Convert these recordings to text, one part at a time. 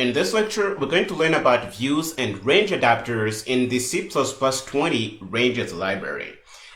In this lecture, we're going to learn about views and range adapters in the C++20 ranges library.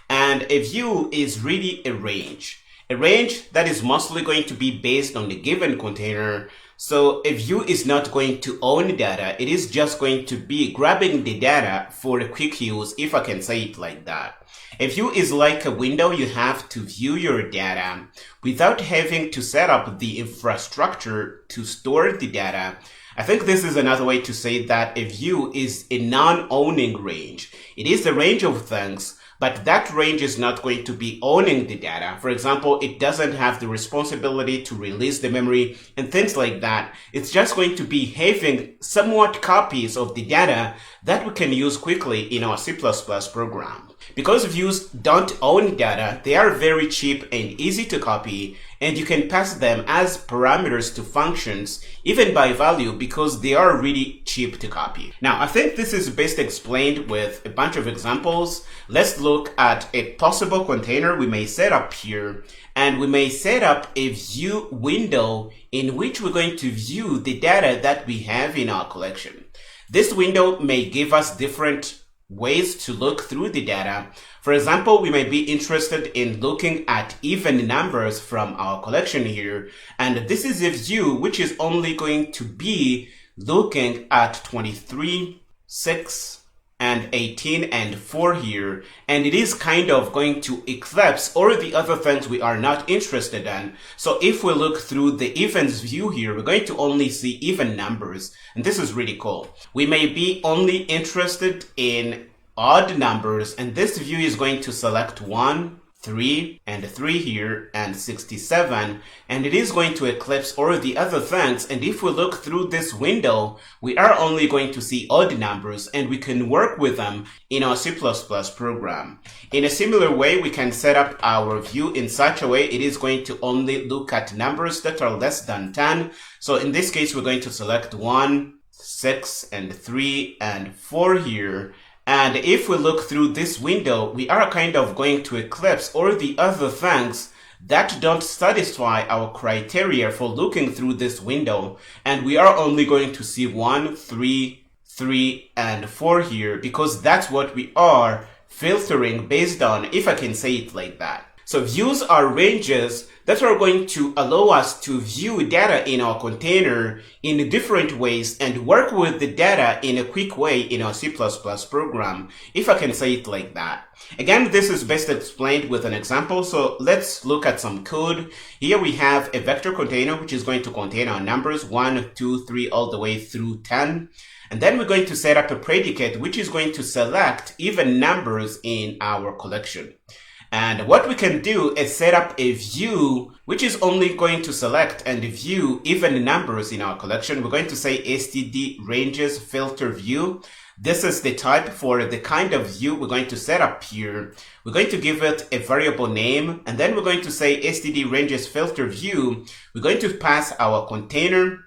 And a view is really a range that is mostly going to be based on a given container. So a view is not going to own data, it is just going to be grabbing the data for a quick use, if I can say it like that. A view is like a window you have to view your data without having to set up the infrastructure to store the data. I think this is another way to say that a view is a non-owning range. It is a range of things, but that range is not going to be owning the data. For example, it doesn't have the responsibility to release the memory and things like that. It's just going to be having somewhat copies of the data that we can use quickly in our C++ program. Because views don't own data, they are very cheap and easy to copy, and you can pass them as parameters to functions, even by value, because they are really cheap to copy. Now, I think this is best explained with a bunch of examples. Let's look at a possible container we may set up here, and we may set up a view window in which we're going to view the data that we have in our collection. This window may give us different ways to look through the data. For example, we may be interested in looking at even numbers from our collection here, and this is a view which is only going to be looking at 23, 6, and 18 and 4 here, and it is kind of going to eclipse all the other things we are not interested in. So if we look through the evens view here, we're going to only see even numbers, and this is really cool. We may be only interested in odd numbers, and this view is going to select 1, 3, and 3 here, and 67, and it is going to eclipse all the other things. And if we look through this window, we are only going to see odd numbers, and we can work with them in our C++ program. In a similar way, we can set up our view in such a way it is going to only look at numbers that are less than 10. So in this case, we're going to select 1, 6, and 3, and 4 here. And if we look through this window, we are kind of going to eclipse all the other things that don't satisfy our criteria for looking through this window. And we are only going to see 1, 3, 3, and 4 here, because that's what we are filtering based on, if I can say it like that. So views are ranges that are going to allow us to view data in our container in different ways and work with the data in a quick way in our C++ program, if I can say it like that. Again, this is best explained with an example, so let's look at some code. Here we have a vector container which is going to contain our numbers 1, 2, 3, all the way through 10. And then we're going to set up a predicate which is going to select even numbers in our collection. And what we can do is set up a view which is only going to select and view even numbers in our collection. We're going to say std ranges filter view. This is the type for the kind of view we're going to set up here. We're going to give it a variable name, and then we're going to say std ranges filter view. We're going to pass our container,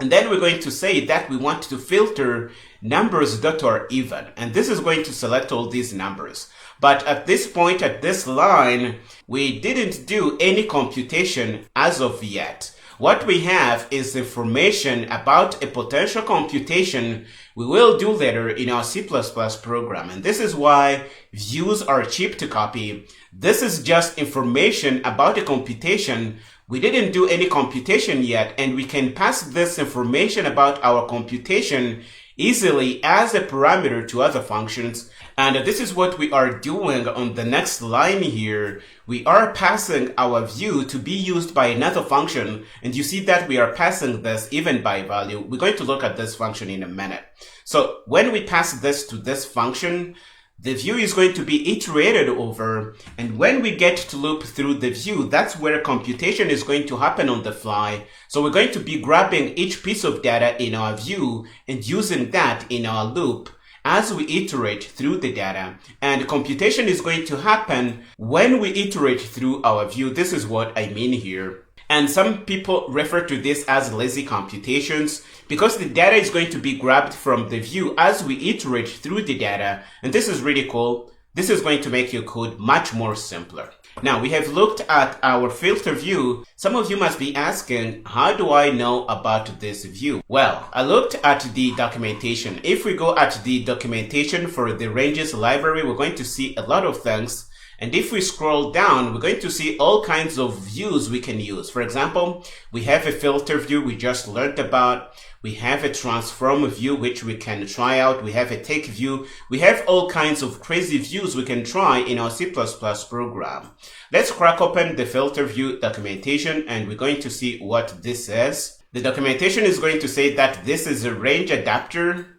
and then we're going to say that we want to filter numbers that are even. And this is going to select all these numbers. But at this point, at this line, we didn't do any computation as of yet. What we have is information about a potential computation we will do later in our C++ program. And this is why views are cheap to copy. This is just information about a computation. We didn't do any computation yet, and we can pass this information about our computation easily as a parameter to other functions. And this is what we are doing on the next line here. We are passing our view to be used by another function, and you see that we are passing this even by value. We're going to look at this function in a minute. So when we pass this to this function, the view is going to be iterated over, and when we get to loop through the view, that's where computation is going to happen on the fly. So we're going to be grabbing each piece of data in our view and using that in our loop as we iterate through the data. And computation is going to happen when we iterate through our view. This is what I mean here. And some people refer to this as lazy computations because the data is going to be grabbed from the view as we iterate through the data. And this is really cool. This is going to make your code much more simpler. Now we have looked at our filter view. Some of you must be asking, how do I know about this view? Well, I looked at the documentation. If we go at the documentation for the ranges library, we're going to see a lot of things. And if we scroll down, we're going to see all kinds of views we can use. For example, we have a filter view we just learned about. We have a transform view, which we can try out. We have a take view. We have all kinds of crazy views we can try in our C++ program. Let's crack open the filter view documentation, and we're going to see what this says. The documentation is going to say that this is a range adapter.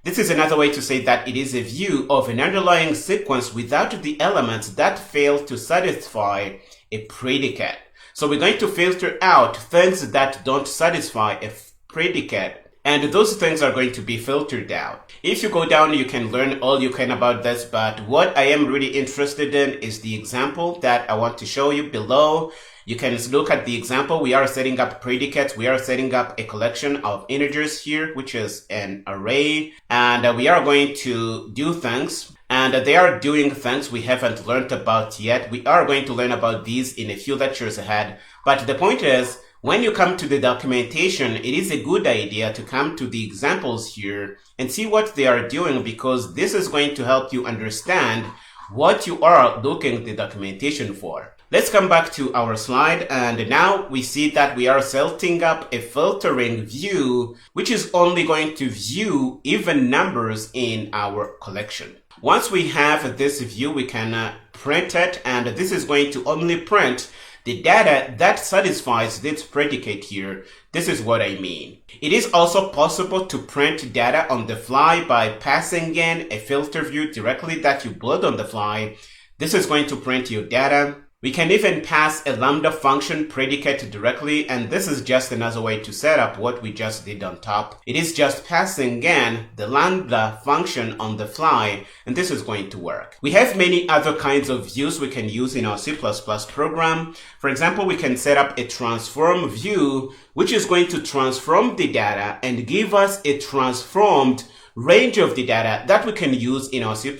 This is another way to say that it is a view of an underlying sequence without the elements that fail to satisfy a predicate. So we're going to filter out things that don't satisfy a predicate, and those things are going to be filtered out. If you go down, you can learn all you can about this, but what I am really interested in is the example that I want to show you below. You can look at the example. We are setting up predicates. We are setting up a collection of integers here, which is an array. And we are going to do things. And they are doing things we haven't learned about yet. We are going to learn about these in a few lectures ahead. But the point is, when you come to the documentation, it is a good idea to come to the examples here and see what they are doing, because this is going to help you understand what you are looking the documentation for. Let's come back to our slide, and now we see that we are setting up a filtering view, which is only going to view even numbers in our collection. Once we have this view, we can print it, and this is going to only print the data that satisfies this predicate here. This is what I mean. It is also possible to print data on the fly by passing in a filter view directly that you build on the fly. This is going to print your data. We can even pass a lambda function predicate directly, and this is just another way to set up what we just did on top. It is just passing in the lambda function on the fly, and this is going to work. We have many other kinds of views we can use in our C++ program. For example, we can set up a transform view, which is going to transform the data and give us a transformed range of the data that we can use in our C++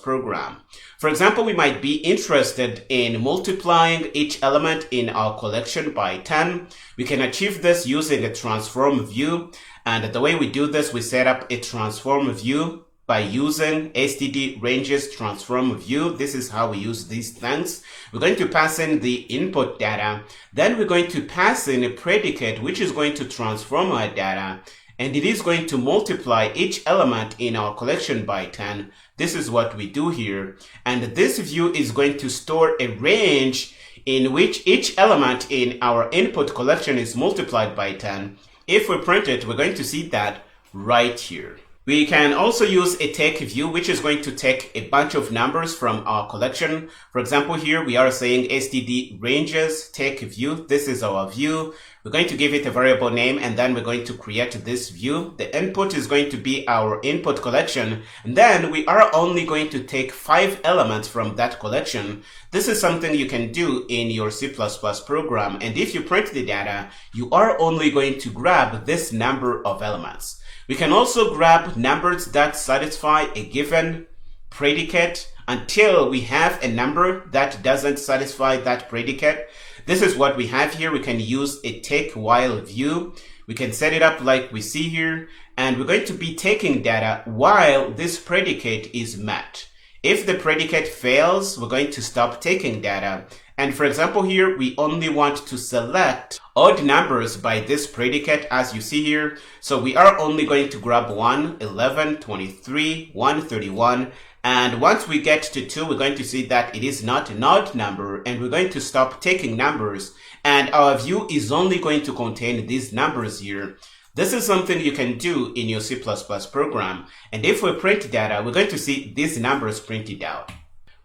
program. For example, we might be interested in multiplying each element in our collection by 10. We can achieve this using a transform view. And the way we do this, we set up a transform view by using std ranges transform view. This is how we use these things. We're going to pass in the input data. Then we're going to pass in a predicate, which is going to transform our data. And it is going to multiply each element in our collection by 10. This is what we do here. And this view is going to store a range in which each element in our input collection is multiplied by 10. If we print it, we're going to see that right here. We can also use a take view, which is going to take a bunch of numbers from our collection. For example, here we are saying std ranges take view. This is our view. We're going to give it a variable name, and then we're going to create this view. The input is going to be our input collection, and then we are only going to take 5 elements from that collection. This is something you can do in your C++ program, and if you print the data, you are only going to grab this number of elements. We can also grab numbers that satisfy a given predicate until we have a number that doesn't satisfy that predicate. This is what we have here. We can use a take while view. We can set it up like we see here, and we're going to be taking data while this predicate is met. If the predicate fails, we're going to stop taking data. And for example, here we only want to select odd numbers by this predicate, as you see here. So we are only going to grab 1, 11, 23, 131. And once we get to 2, we're going to see that it is not an odd number, and we're going to stop taking numbers. And our view is only going to contain these numbers here. This is something you can do in your C++ program. And if we print data, we're going to see these numbers printed out.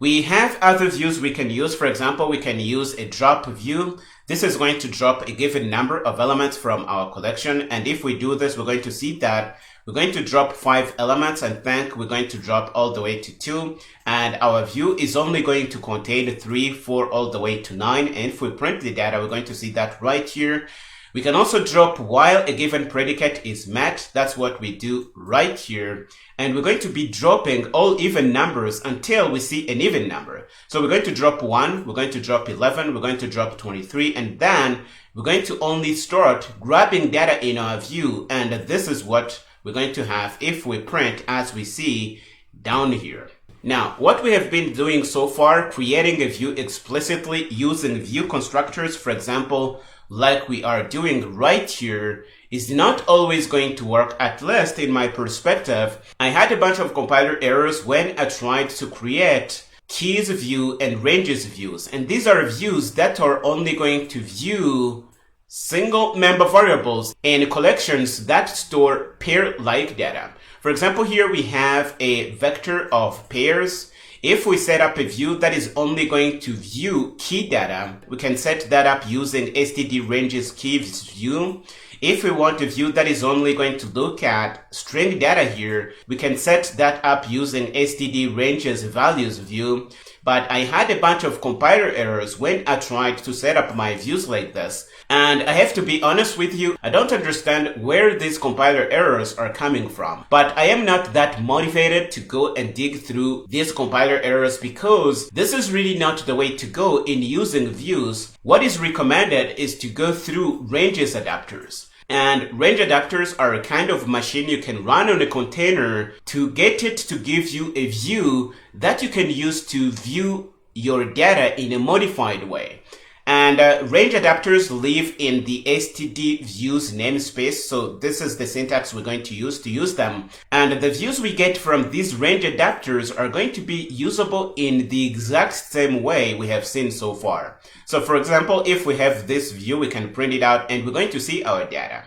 We have other views we can use. For example, we can use a drop view. This is going to drop a given number of elements from our collection. And if we do this, we're going to see that we're going to drop 5 elements, and then we're going to drop all the way to 2. And our view is only going to contain 3, 4, all the way to 9. And if we print the data, we're going to see that right here. We can also drop while a given predicate is met. That's what we do right here. And we're going to be dropping all even numbers until we see an even number. So we're going to drop 1, we're going to drop 11, we're going to drop 23, and then we're going to only start grabbing data in our view. And this is what we're going to have if we print as we see down here. Now, what we have been doing so far, creating a view explicitly using view constructors, for example, like we are doing right here, is not always going to work, at least in my perspective. I had a bunch of compiler errors when I tried to create keys view and ranges views. And these are views that are only going to view single member variables in collections that store pair-like data. For example, here we have a vector of pairs. If we set up a view that is only going to view key data, we can set that up using std ranges keys view. If we want a view that is only going to look at string data here, we can set that up using std ranges values view. But I had a bunch of compiler errors when I tried to set up my views like this. And I have to be honest with you, I don't understand where these compiler errors are coming from. But I am not that motivated to go and dig through these compiler errors because this is really not the way to go in using views. What is recommended is to go through ranges adapters. And range adapters are a kind of machine you can run on a container to get it to give you a view that you can use to view your data in a modified way. And range adapters live in the std views namespace. So this is the syntax we're going to use them. And the views we get from these range adapters are going to be usable in the exact same way we have seen so far. So for example, if we have this view, we can print it out and we're going to see our data.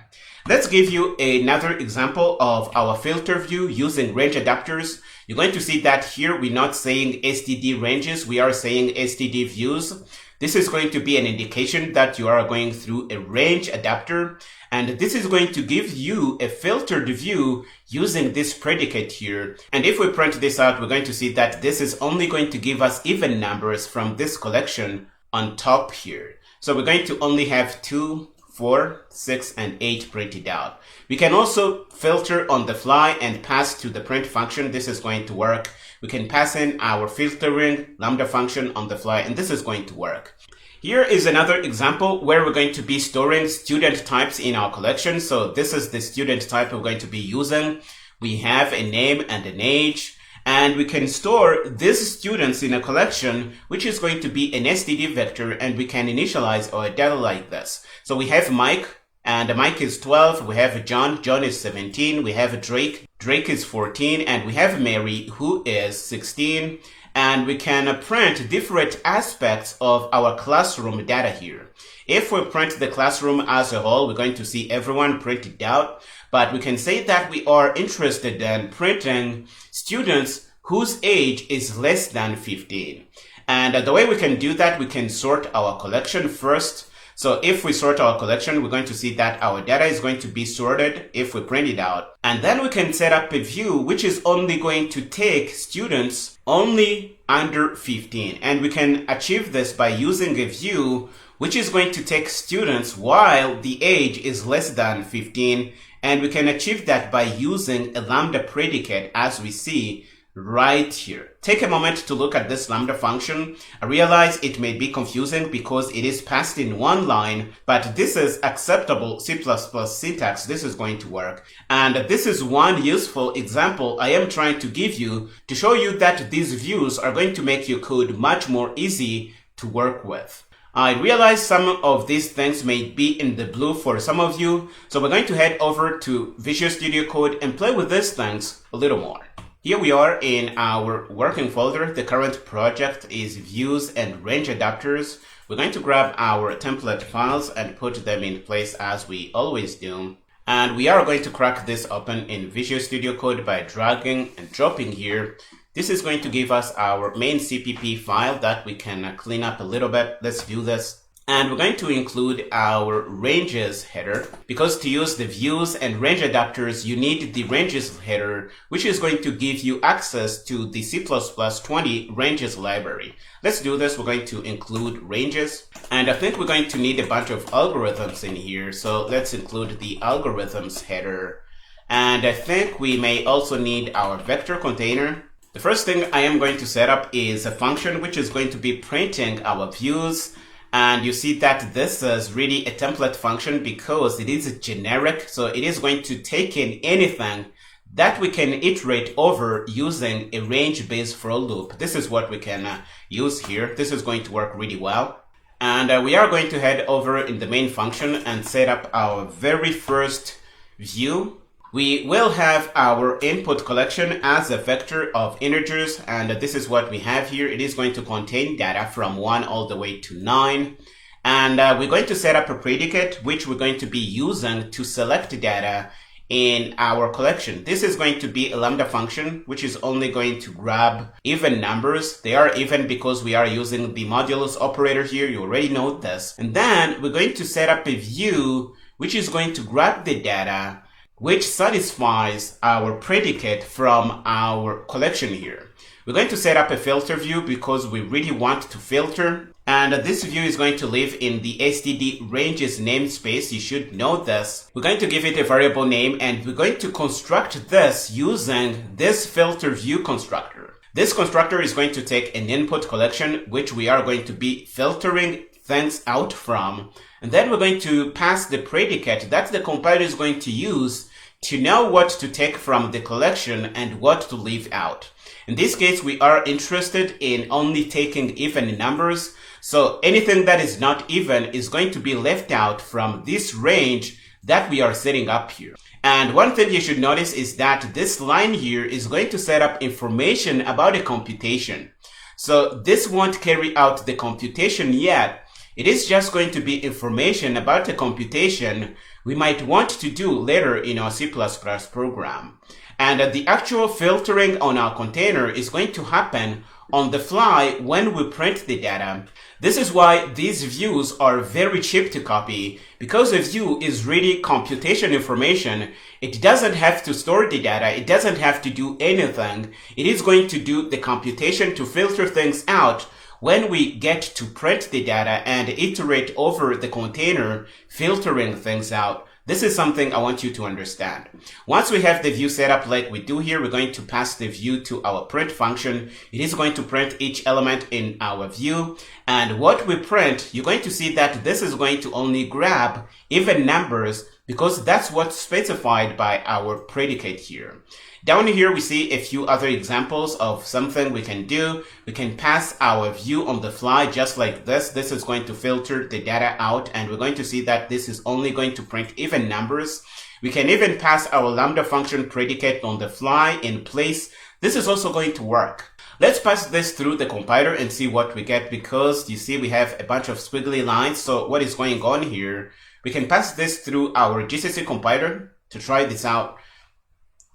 Let's give you another example of our filter view using range adapters. You're going to see that here we're not saying std ranges, we are saying std views. This is going to be an indication that you are going through a range adapter, and this is going to give you a filtered view using this predicate here. And if we print this out, we're going to see that this is only going to give us even numbers from this collection on top here. So we're going to only have 2, 4, 6, and 8 printed out. We can also filter on the fly and pass to the print function. This is going to work. We can pass in our filtering lambda function on the fly, and this is going to work. Here is another example where we're going to be storing student types in our collection. So this is the student type we're going to be using. We have a name and an age, and we can store these students in a collection, which is going to be an std vector, and we can initialize our data like this. So we have Mike, and Mike is 12, we have John is 17, we have Drake is 14, and we have Mary, who is 16, and we can print different aspects of our classroom data here. If we print the classroom as a whole, we're going to see everyone printed out, but we can say that we are interested in printing students whose age is less than 15. And the way we can do that, we can sort our collection first. So if we sort our collection, we're going to see that our data is going to be sorted if we print it out. And then we can set up a view which is only going to take students only under 15. And we can achieve this by using a view which is going to take students while the age is less than 15. And we can achieve that by using a lambda predicate as we see right here. Take a moment to look at this lambda function. I realize it may be confusing because it is passed in one line, but this is acceptable C++ syntax. This is going to work. And this is one useful example I am trying to give you to show you that these views are going to make your code much more easy to work with. I realize some of these things may be in the blue for some of you, so we're going to head over to Visual Studio Code and play with these things a little more. Here we are in our working folder. The current project is views and range adapters. We're going to grab our template files and put them in place as we always do. And we are going to crack this open in Visual Studio Code by dragging and dropping here. This is going to give us our main CPP file that we can clean up a little bit. Let's do this. And we're going to include our ranges header, because to use the views and range adapters, you need the ranges header, which is going to give you access to the C++20 ranges library. Let's do this. We're going to include ranges, and I think we're going to need a bunch of algorithms in here. So let's include the algorithms header. And I think we may also need our vector container. The first thing I am going to set up is a function which is going to be printing our views. And you see that this is really a template function because it is generic. So it is going to take in anything that we can iterate over using a range-based for loop. This is what we can use here. This is going to work really well. And we are going to head over in the main function and set up our very first view. We will have our input collection as a vector of integers, and this is what we have here. It is going to contain data from 1 all the way to 9. And we're going to set up a predicate, which we're going to be using to select data in our collection. This is going to be a lambda function, which is only going to grab even numbers. They are even because we are using the modulus operator here. You already know this. And then we're going to set up a view, which is going to grab the data which satisfies our predicate from our collection here. We're going to set up a filter view because we really want to filter. And this view is going to live in the std ranges namespace. You should know this. We're going to give it a variable name, and we're going to construct this using this filter view constructor. This constructor is going to take an input collection, which we are going to be filtering things out from. And then we're going to pass the predicate that the compiler is going to use to know what to take from the collection and what to leave out. In this case, we are interested in only taking even numbers. So anything that is not even is going to be left out from this range that we are setting up here. And one thing you should notice is that this line here is going to set up information about a computation. So this won't carry out the computation yet. It is just going to be information about a computation we might want to do later in our C++ program. And the actual filtering on our container is going to happen on the fly when we print the data. This is why these views are very cheap to copy, because a view is really computation information. It doesn't have to store the data. It doesn't have to do anything. It is going to do the computation to filter things out when we get to print the data and iterate over the container, filtering things out. This is something I want you to understand. Once we have the view set up like we do here, we're going to pass the view to our print function. It is going to print each element in our view. And what we print, you're going to see that this is going to only grab even numbers because that's what's specified by our predicate here. Down here, we see a few other examples of something we can do. We can pass our view on the fly just like this. This is going to filter the data out, and we're going to see that this is only going to print even numbers. We can even pass our lambda function predicate on the fly in place. This is also going to work. Let's pass this through the compiler and see what we get, because you see we have a bunch of squiggly lines. So what is going on here? We can pass this through our GCC compiler to try this out.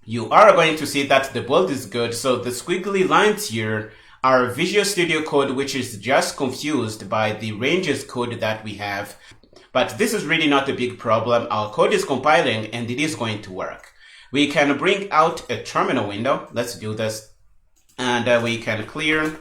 You are going to see that the build is good. So the squiggly lines here are Visual Studio code, which is just confused by the ranges code that we have. But this is really not a big problem. Our code is compiling and it is going to work. We can bring out a terminal window. Let's do this. And we can clear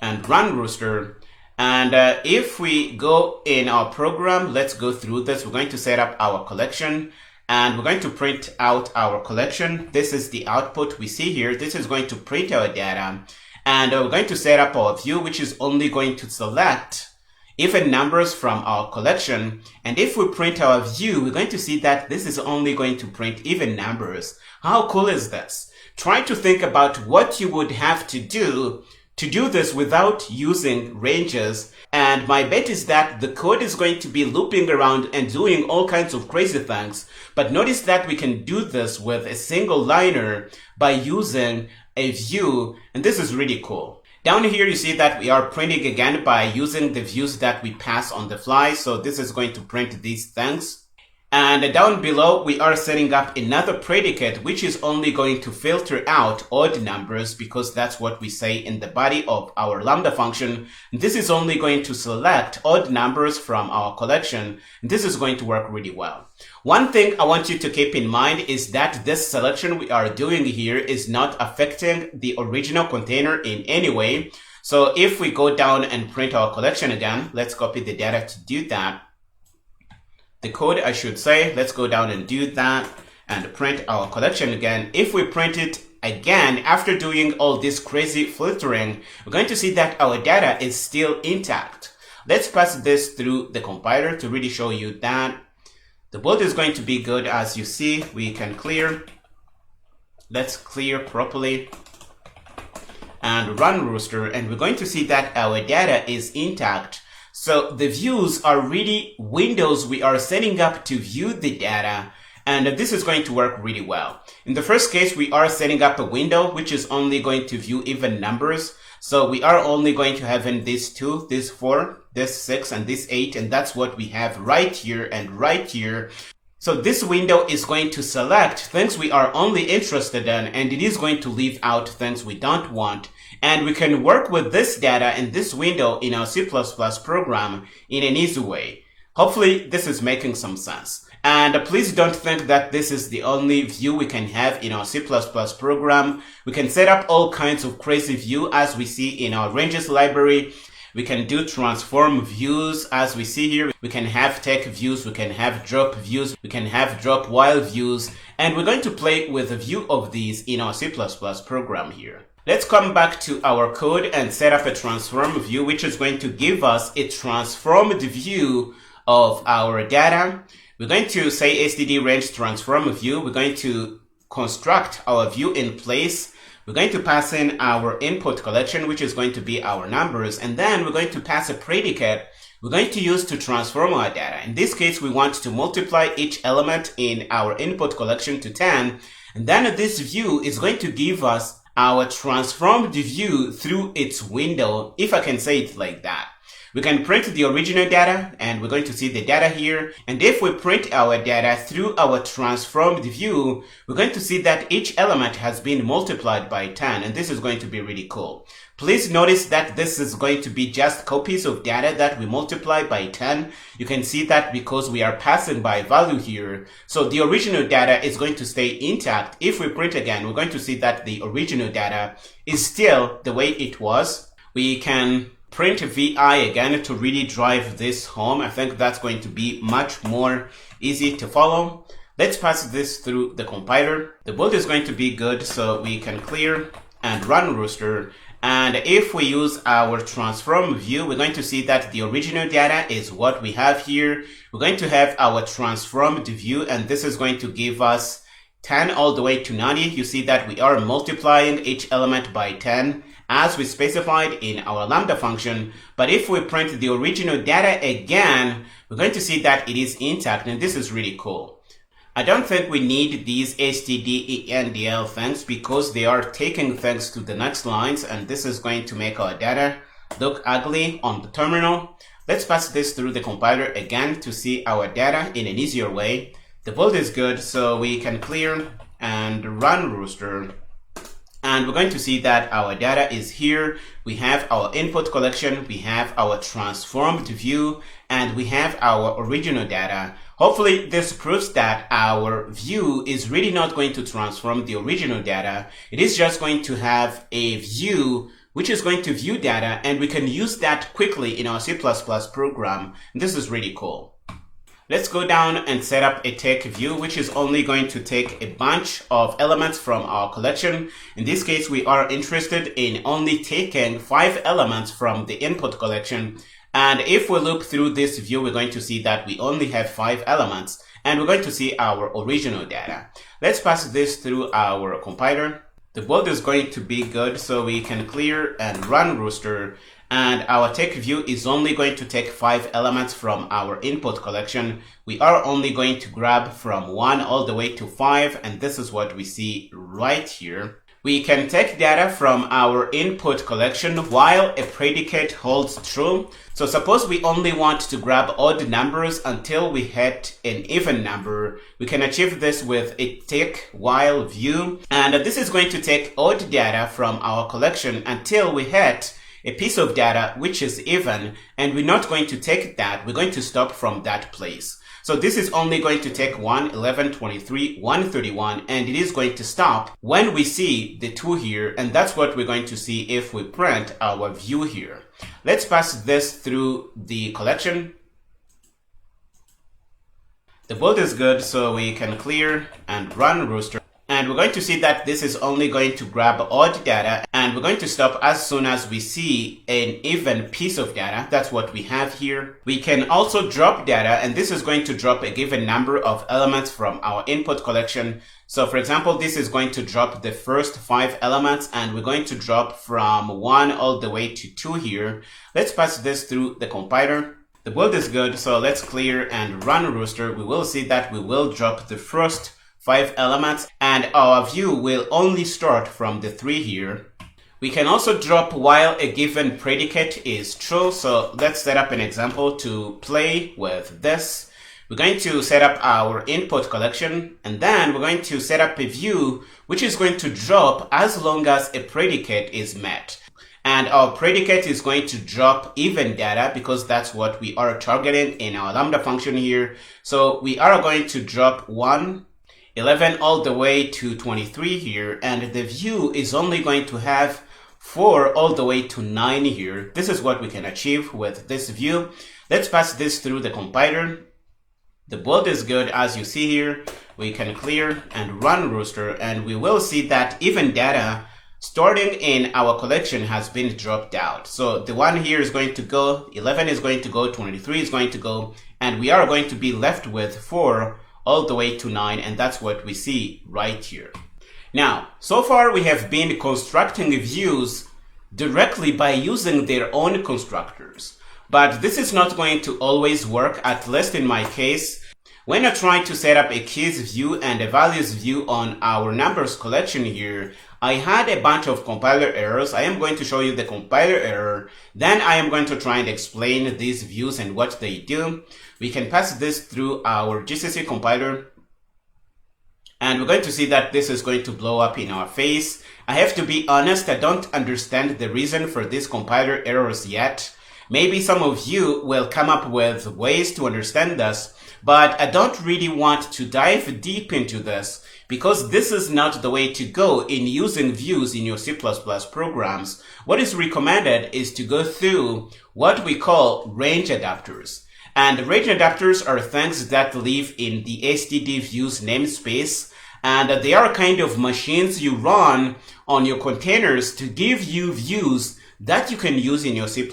and run Rooster. And if we go in our program, let's go through this. We're going to set up our collection. And we're going to print out our collection. This is the output we see here. This is going to print our data. And we're going to set up our view, which is only going to select even numbers from our collection. And if we print our view, we're going to see that this is only going to print even numbers. How cool is this? Try to think about what you would have to do this without using ranges. And my bet is that the code is going to be looping around and doing all kinds of crazy things. But notice that we can do this with a single liner by using a view. And this is really cool. Down here, you see that we are printing again by using the views that we pass on the fly. So this is going to print these things. And down below, we are setting up another predicate, which is only going to filter out odd numbers because that's what we say in the body of our lambda function. This is only going to select odd numbers from our collection. This is going to work really well. One thing I want you to keep in mind is that this selection we are doing here is not affecting the original container in any way. So if we go down and print our collection again, let's copy the data to do that. The code, I should say, let's go down and do that and print our collection again. If we print it again, after doing all this crazy filtering, we're going to see that our data is still intact. Let's pass this through the compiler to really show you that the build is going to be good. As you see, we can clear. Let's clear properly and run Rooster, and we're going to see that our data is intact. So the views are really windows we are setting up to view the data, and this is going to work really well. In the first case, we are setting up a window which is only going to view even numbers. So we are only going to have in this 2, this 4, this 6, and this 8, and that's what we have right here and right here. So this window is going to select things we are only interested in, and it is going to leave out things we don't want. And we can work with this data in this window in our C++ program in an easy way. Hopefully this is making some sense. And please don't think that this is the only view we can have in our C++ program. We can set up all kinds of crazy view as we see in our ranges library. We can do transform views as we see here. We can have take views, we can have drop views, we can have drop while views, and we're going to play with a view of these in our C++ program here. Let's come back to our code and set up a transform view, which is going to give us a transformed view of our data. We're going to say std range transform view. We're going to construct our view in place. We're going to pass in our input collection, which is going to be our numbers, and then we're going to pass a predicate we're going to use to transform our data. In this case, we want to multiply each element in our input collection to 10, and then this view is going to give us our transformed view through its window, if I can say it like that. We can print the original data, and we're going to see the data here. And if we print our data through our transformed view, we're going to see that each element has been multiplied by 10, and this is going to be really cool. Please notice that this is going to be just copies of data that we multiply by 10. You can see that because we are passing by value here. So the original data is going to stay intact. If we print again, we're going to see that the original data is still the way it was. We can print VI again to really drive this home. I think that's going to be much more easy to follow. Let's pass this through the compiler. The build is going to be good, so we can clear and run Rooster. And if we use our transform view, we're going to see that the original data is what we have here. We're going to have our transformed view, and this is going to give us 10 all the way to 90. You see that we are multiplying each element by 10 as we specified in our lambda function. But if we print the original data again, we're going to see that it is intact, and this is really cool. I don't think we need these stdendl things because they are taking things to the next lines, and this is going to make our data look ugly on the terminal. Let's pass this through the compiler again to see our data in an easier way. The build is good, so we can clear and run Rooster. And we're going to see that our data is here. We have our input collection, we have our transformed view, and we have our original data. Hopefully this proves that our view is really not going to transform the original data. It is just going to have a view which is going to view data, and we can use that quickly in our C++ program. And this is really cool. Let's go down and set up a take view, which is only going to take a bunch of elements from our collection. In this case, we are interested in only taking 5 elements from the input collection. And if we look through this view, we're going to see that we only have 5 elements, and we're going to see our original data. Let's pass this through our compiler. The build is going to be good, so we can clear and run Rooster. And our take view is only going to take 5 elements from our input collection. We are only going to grab from 1 all the way to 5, and this is what we see right here. We can take data from our input collection while a predicate holds true. So suppose we only want to grab odd numbers until we hit an even number. We can achieve this with a take while view. And this is going to take odd data from our collection until we hit a piece of data which is even, and we're not going to take that. We're going to stop from that place. So this is only going to take 1, 11, 23, 131, and it is going to stop when we see the 2 here, and that's what we're going to see if we print our view here. Let's pass this through the collection. The bold is good, so we can clear and run rooster. And we're going to see that this is only going to grab odd data, and we're going to stop as soon as we see an even piece of data. That's what we have here. We can also drop data, and this is going to drop a given number of elements from our input collection. So for example, this is going to drop the first 5 elements, and we're going to drop from 1 all the way to 2 here. Let's pass this through the compiler. The build is good, so let's clear and run rooster. We will see that we will drop the first 5 elements, and our view will only start from the 3 here. We can also drop while a given predicate is true. So let's set up an example to play with this. We're going to set up our input collection, and then we're going to set up a view which is going to drop as long as a predicate is met. And our predicate is going to drop even data because that's what we are targeting in our lambda function here. So we are going to drop 1, 11 all the way to 23 here, and the view is only going to have 4 all the way to 9 here. This is what we can achieve with this view. Let's pass this through the compiler. The build is good, as you see here. We can clear and run rooster, and we will see that even data starting in our collection has been dropped out. So the 1 here is going to go, 11 is going to go, 23 is going to go, and we are going to be left with 4 all the way to 9, and that's what we see right here. Now, so far we have been constructing views directly by using their own constructors, but this is not going to always work, at least in my case. When I try to set up a keys view and a values view on our numbers collection here, I had a bunch of compiler errors. I am going to show you the compiler error. Then I am going to try and explain these views and what they do. We can pass this through our GCC compiler. And we're going to see that this is going to blow up in our face. I have to be honest, I don't understand the reason for these compiler errors yet. Maybe some of you will come up with ways to understand this, but I don't really want to dive deep into this because this is not the way to go in using views in your C++ programs. What is recommended is to go through what we call range adapters. And range adapters are things that live in the std views namespace, and they are kind of machines you run on your containers to give you views that you can use in your C++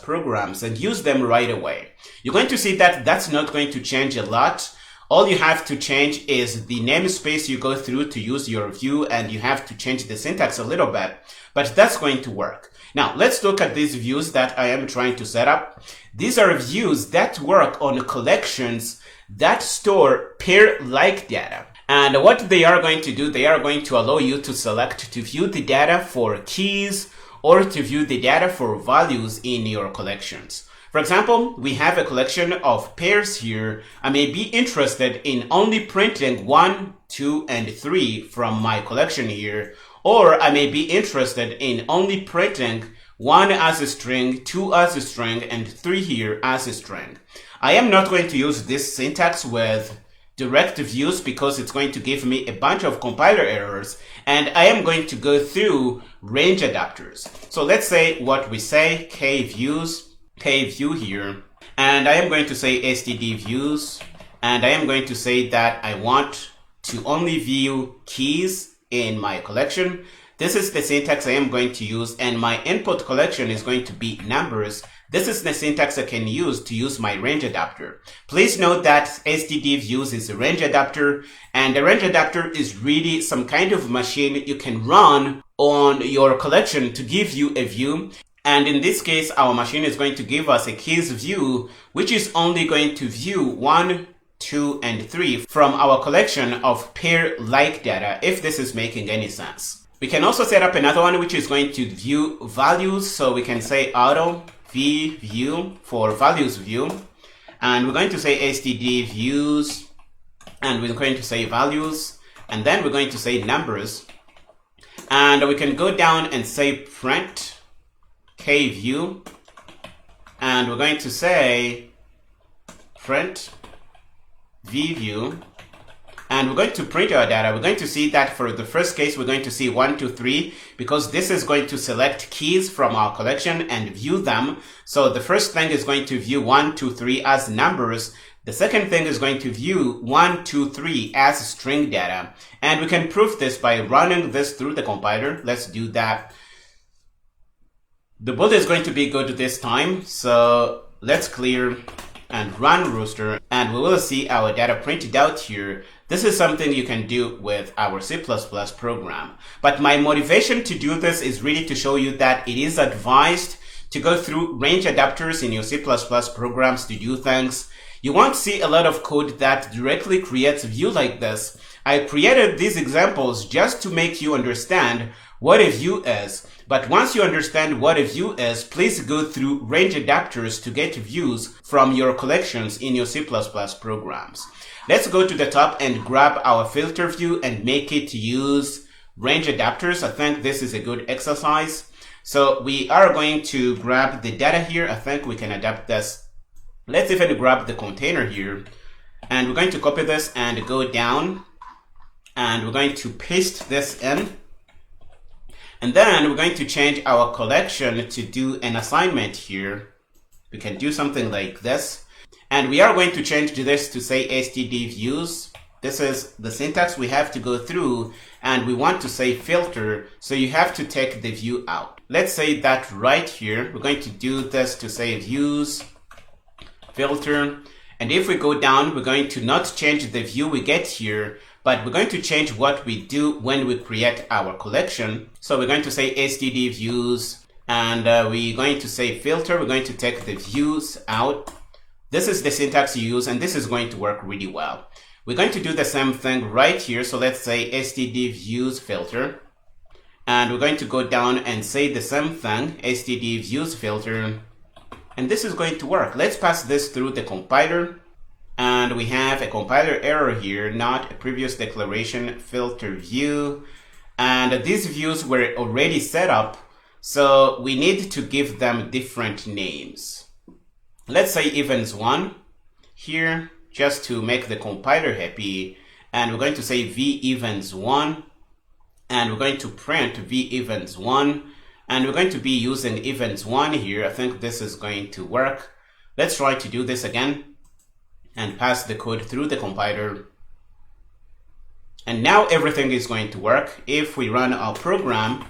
programs and use them right away. You're going to see that that's not going to change a lot. All you have to change is the namespace you go through to use your view, and you have to change the syntax a little bit, but that's going to work. Now, let's look at these views that I am trying to set up. These are views that work on collections that store pair-like data. And what they are going to do, they are going to allow you to select to view the data for keys or to view the data for values in your collections. For example, we have a collection of pairs here. I may be interested in only printing 1, 2, and 3 from my collection here, or I may be interested in only printing 1 as a string, 2 as a string, and 3 here as a string. I am not going to use this syntax with direct views because it's going to give me a bunch of compiler errors, and I am going to go through range adapters. So let's say what we say, kview here, and I am going to say std views, and I am going to say that I want to only view keys in my collection. This is the syntax I am going to use, and my input collection is going to be numbers. This is the syntax I can use to use my range adapter. Please note that std views is a range adapter, and a range adapter is really some kind of machine you can run on your collection to give you a view. And in this case, our machine is going to give us a keys view, which is only going to view 1, 2, and 3 from our collection of pair-like data, if this is making any sense. We can also set up another one which is going to view values. So we can say auto v view for values view. And we're going to say std views. And we're going to say values. And then we're going to say numbers. And we can go down and say print k view. And we're going to say print v view. And we're going to print our data. We're going to see that for the first case, we're going to see 1, 2, 3, because this is going to select keys from our collection and view them. So the first thing is going to view 1, 2, 3 as numbers. The second thing is going to view 1, 2, 3 as string data. And we can prove this by running this through the compiler. Let's do that. The build is going to be good this time. So let's clear and run Rooster, and we will see our data printed out here. This is something you can do with our C++ program. But my motivation to do this is really to show you that it is advised to go through range adapters in your C++ programs to do things. You won't see a lot of code that directly creates a view like this. I created these examples just to make you understand what a view is. But once you understand what a view is, please go through range adapters to get views from your collections in your C++ programs. Let's go to the top and grab our filter view and make it use range adapters. I think this is a good exercise. So we are going to grab the data here. I think we can adapt this. Let's even grab the container here. And we're going to copy this and go down. And we're going to paste this in. And then we're going to change our collection to do an assignment here. We can do something like this. And we are going to change this to say std views. This is the syntax we have to go through. And we want to say filter. So you have to take the view out. Let's say that right here. We're going to do this to say views, filter. And if we go down, we're going to not change the view we get here, but we're going to change what we do when we create our collection. So we're going to say std views, and we're going to say filter. We're going to take the views out. This is the syntax you use, and this is going to work really well. We're going to do the same thing right here. So let's say std views filter, and we're going to go down and say the same thing, std views filter, and this is going to work. Let's pass this through the compiler. And we have a compiler error here, not a previous declaration filter view. And these views were already set up, so we need to give them different names. Let's say evens1 here, just to make the compiler happy. And we're going to say vevens1, and we're going to print vevens1, and we're going to be using evens1 here. I think this is going to work. Let's try to do this again and pass the code through the compiler. And now everything is going to work. If we run our program,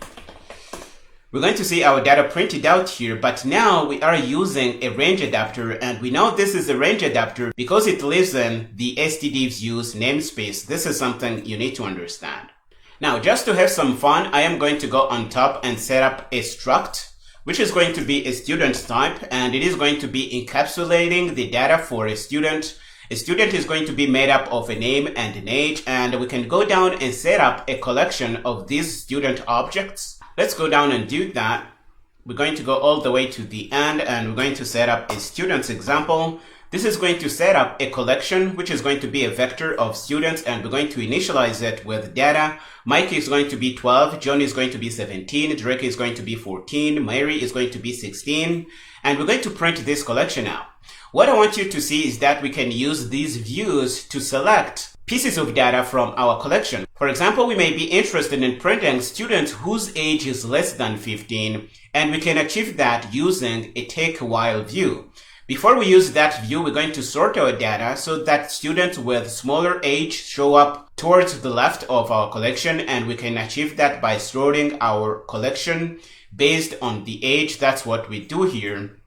we're going to see our data printed out here, but now we are using a range adapter, and we know this is a range adapter because it lives in the std views namespace. This is something you need to understand. Now, just to have some fun, I am going to go on top and set up a struct, which is going to be a student type, and it is going to be encapsulating the data for a student. A student is going to be made up of a name and an age, and we can go down and set up a collection of these student objects. Let's go down and do that. We're going to go all the way to the end, and we're going to set up a student's example. This is going to set up a collection, which is going to be a vector of students, and we're going to initialize it with data. Mike is going to be 12, John is going to be 17, Drake is going to be 14, Mary is going to be 16, and we're going to print this collection out. What I want you to see is that we can use these views to select pieces of data from our collection. For example, we may be interested in printing students whose age is less than 15, and we can achieve that using a take a while view. Before we use that view, we're going to sort our data so that students with smaller age show up towards the left of our collection, and we can achieve that by sorting our collection based on the age. That's what we do here.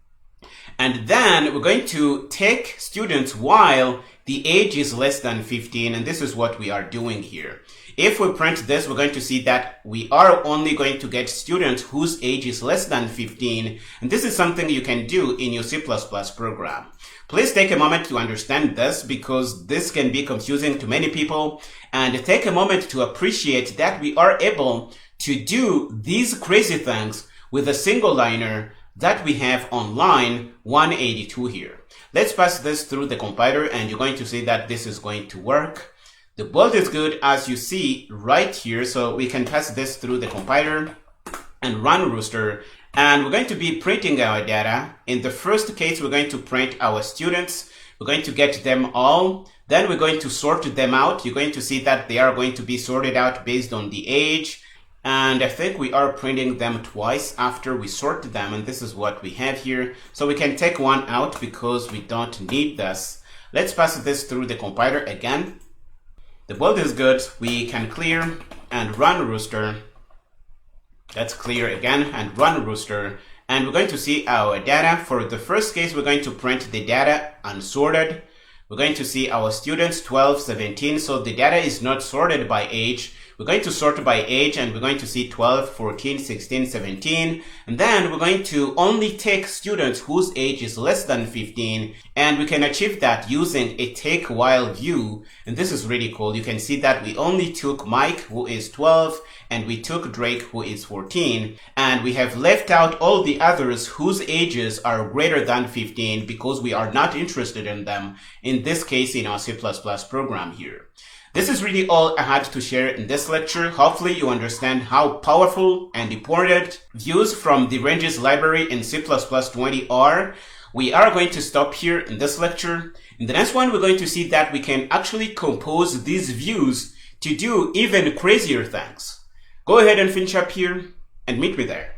And then we're going to take students while the age is less than 15, and this is what we are doing here. If we print this, we're going to see that we are only going to get students whose age is less than 15, and this is something you can do in your C++ program. Please take a moment to understand this, because this can be confusing to many people, and take a moment to appreciate that we are able to do these crazy things with a single liner that we have on line 182 here. Let's pass this through the compiler and you're going to see that this is going to work. The build is good as you see right here, so we can pass this through the compiler and run Rooster, and we're going to be printing our data. In the first case, we're going to print our students. We're going to get them all. Then we're going to sort them out. You're going to see that they are going to be sorted out based on the age. And I think we are printing them twice after we sort them, and this is what we have here. So we can take one out because we don't need this. Let's pass this through the compiler again. The build is good. We can clear and run Rooster. Let's clear again and run Rooster. And we're going to see our data. For the first case, we're going to print the data unsorted. We're going to see our students 12, 17. So the data is not sorted by age. We're going to sort by age and we're going to see 12, 14, 16, 17. And then we're going to only take students whose age is less than 15. And we can achieve that using a take while view. And this is really cool. You can see that we only took Mike, who is 12, and we took Drake, who is 14. And we have left out all the others whose ages are greater than 15 because we are not interested in them. In this case, in our C++ program here. This is really all I had to share in this lecture. Hopefully you understand how powerful and important views from the ranges library in C++20 are. We are going to stop here in this lecture. In the next one, we're going to see that we can actually compose these views to do even crazier things. Go ahead and finish up here and meet me there.